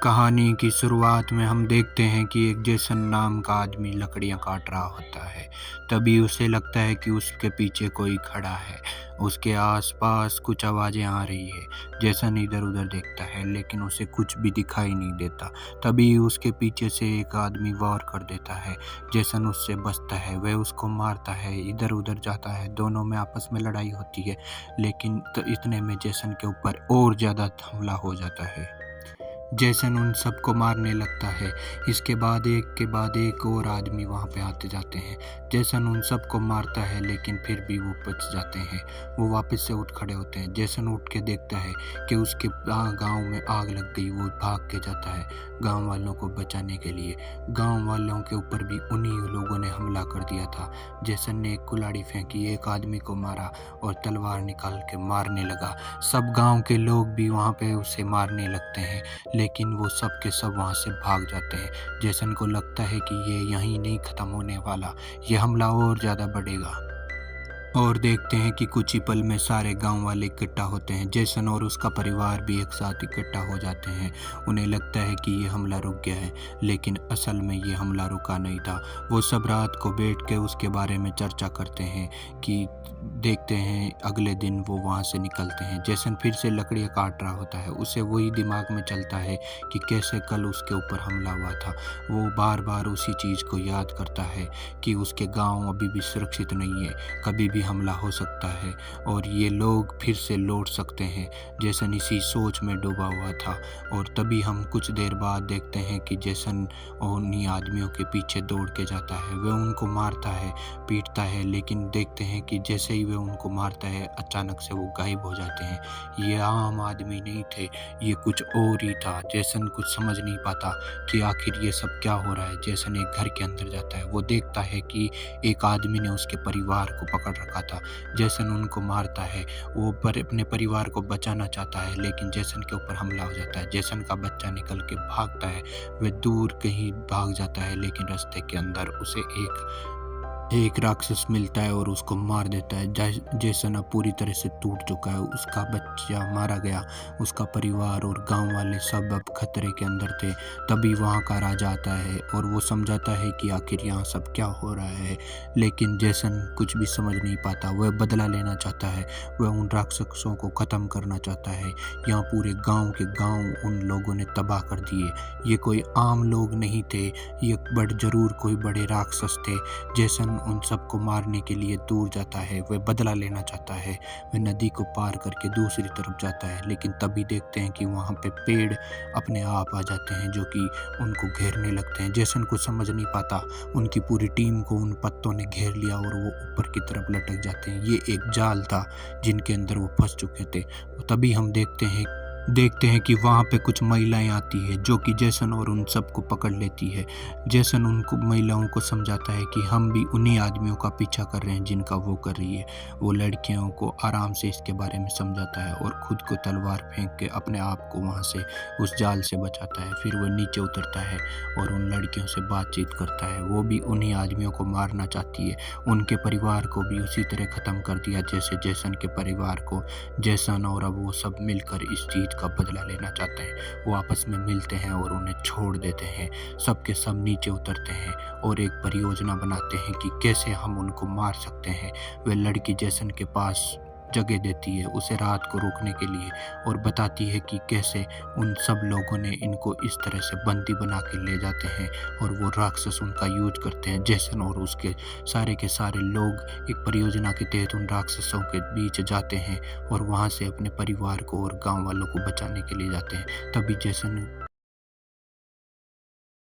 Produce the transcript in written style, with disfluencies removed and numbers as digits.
कहानी की शुरुआत में हम देखते हैं कि एक जेसन नाम का आदमी लकड़ियां काट रहा होता है। तभी उसे लगता है कि उसके पीछे कोई खड़ा है। उसके आसपास कुछ आवाज़ें आ रही है। जेसन इधर उधर देखता है लेकिन उसे कुछ भी दिखाई नहीं देता। तभी उसके पीछे से एक आदमी वार कर देता है। जेसन उससे बचता है, वह उसको मारता है, इधर उधर जाता है। दोनों में आपस में लड़ाई होती है, लेकिन तो इतने में जेसन के ऊपर और ज़्यादा हमला हो जाता है। जेसन उन सबको मारने लगता है। इसके बाद एक और आदमी वहाँ पे आते जाते हैं। जेसन उन सबको मारता है लेकिन फिर भी वो बच जाते हैं। वो वापस से उठ खड़े होते हैं। जेसन उठ के देखता है कि उसके गांव में आग लग गई। वो भाग के जाता है गांव वालों को बचाने के लिए। गांव वालों के ऊपर भी उन्हीं लोगों ने हमला कर दिया था। जेसन ने एक कुल्हाड़ी फेंकी, एक आदमी को मारा और तलवार निकाल के मारने लगा। सब गांव के लोग भी वहाँ पे उसे मारने लगते हैं, लेकिन वो सब के सब वहाँ से भाग जाते हैं। जेसन को लगता है कि ये यहीं नहीं ख़त्म होने वाला, ये हमला और ज़्यादा बढ़ेगा। और देखते हैं कि कुछ ही पल में सारे गांव वाले इकट्ठा होते हैं। जेसन और उसका परिवार भी एक साथ इकट्ठा हो जाते हैं। उन्हें लगता है कि ये हमला रुक गया है, लेकिन असल में ये हमला रुका नहीं था। वो सब रात को बैठ के उसके बारे में चर्चा करते हैं कि देखते हैं अगले दिन वो वहाँ से निकलते हैं। जेसन फिर से लकड़ियाँ काट रहा होता है। उसे वही दिमाग में चलता है कि कैसे कल उसके ऊपर हमला हुआ था। वो बार बार उसी चीज़ को याद करता है कि उसके गांव अभी भी सुरक्षित नहीं है, कभी भी हमला हो सकता है और ये लोग फिर से लौट सकते हैं। जेसन इसी सोच में डूबा हुआ था और तभी हम कुछ देर बाद देखते हैं कि जेसन उन्हीं आदमियों के पीछे दौड़ के जाता है। वह उनको मारता है, पीटता है, लेकिन देखते हैं कि जैसे ही वह उनको मारता है अचानक से वो गायब हो जाते हैं। ये आम आदमी नहीं थे, ये कुछ और ही था। जेसन कुछ समझ नहीं पाता कि आखिर ये सब क्या हो रहा है। जेसन एक घर के अंदर जाता है। वो देखता है कि एक आदमी ने उसके परिवार को पकड़ रखा था। जेसन उनको मारता है। वो अपने परिवार को बचाना चाहता है, लेकिन जेसन के ऊपर हमला हो जाता है। जेसन का बच्चा निकल के भागता है। वह दूर कहीं भाग जाता है, लेकिन रास्ते के अंदर उसे एक राक्षस मिलता है और उसको मार देता है। जेसन अब पूरी तरह से टूट चुका है। उसका बच्चा मारा गया, उसका परिवार और गांव वाले सब अब खतरे के अंदर थे। तभी वहां का राजा आता है और वो समझाता है कि आखिर यहाँ सब क्या हो रहा है, लेकिन जेसन कुछ भी समझ नहीं पाता। वह बदला लेना चाहता है, वह उन राक्षसों को ख़त्म करना चाहता है। यहाँ पूरे गाँव के गाँव उन लोगों ने तबाह कर दिए। ये कोई आम लोग नहीं थे, ये जरूर कोई बड़े राक्षस थे। जेसन उन सबको मारने के लिए दूर जाता है। वह बदला लेना चाहता है। वह नदी को पार करके दूसरी तरफ जाता है, लेकिन तभी देखते हैं कि वहाँ पे पेड़ अपने आप आ जाते हैं जो कि उनको घेरने लगते हैं। जेसन को समझ नहीं पाता, उनकी पूरी टीम को उन पत्तों ने घेर लिया और वो ऊपर की तरफ लटक जाते हैं। ये एक जाल था जिनके अंदर वो फंस चुके थे। तभी हम देखते हैं कि वहाँ पे कुछ महिलाएं आती है जो कि जेसन और उन सबको पकड़ लेती है। जेसन उनको महिलाओं को समझाता है कि हम भी उन्हीं आदमियों का पीछा कर रहे हैं जिनका वो कर रही है। वो लड़कियों को आराम से इसके बारे में समझाता है और खुद को तलवार फेंक के अपने आप को वहाँ से उस जाल से बचाता है। फिर वो नीचे उतरता है और उन लड़कियों से बातचीत करता है। वो भी उन्हीं आदमियों को मारना चाहती है। उनके परिवार को भी उसी तरह ख़त्म कर दिया जैसे जेसन के परिवार को। जेसन और अब वो सब मिलकर इस चीज़ का बदला लेना चाहते हैं। वो आपस में मिलते हैं और उन्हें छोड़ देते हैं। सब के सब नीचे उतरते हैं और एक परियोजना बनाते हैं कि कैसे हम उनको मार सकते हैं। वह लड़की जेसन के पास जगह देती है उसे रात को रोकने के लिए और बताती है कि कैसे उन सब लोगों ने इनको इस तरह से बंदी बना के ले जाते हैं और वो राक्षस उनका यूज करते हैं। जेसन और उसके के सारे लोग एक परियोजना के तहत उन राक्षसों के बीच जाते हैं और वहाँ से अपने परिवार को और गांव वालों को बचाने के लिए जाते हैं। तभी जेसन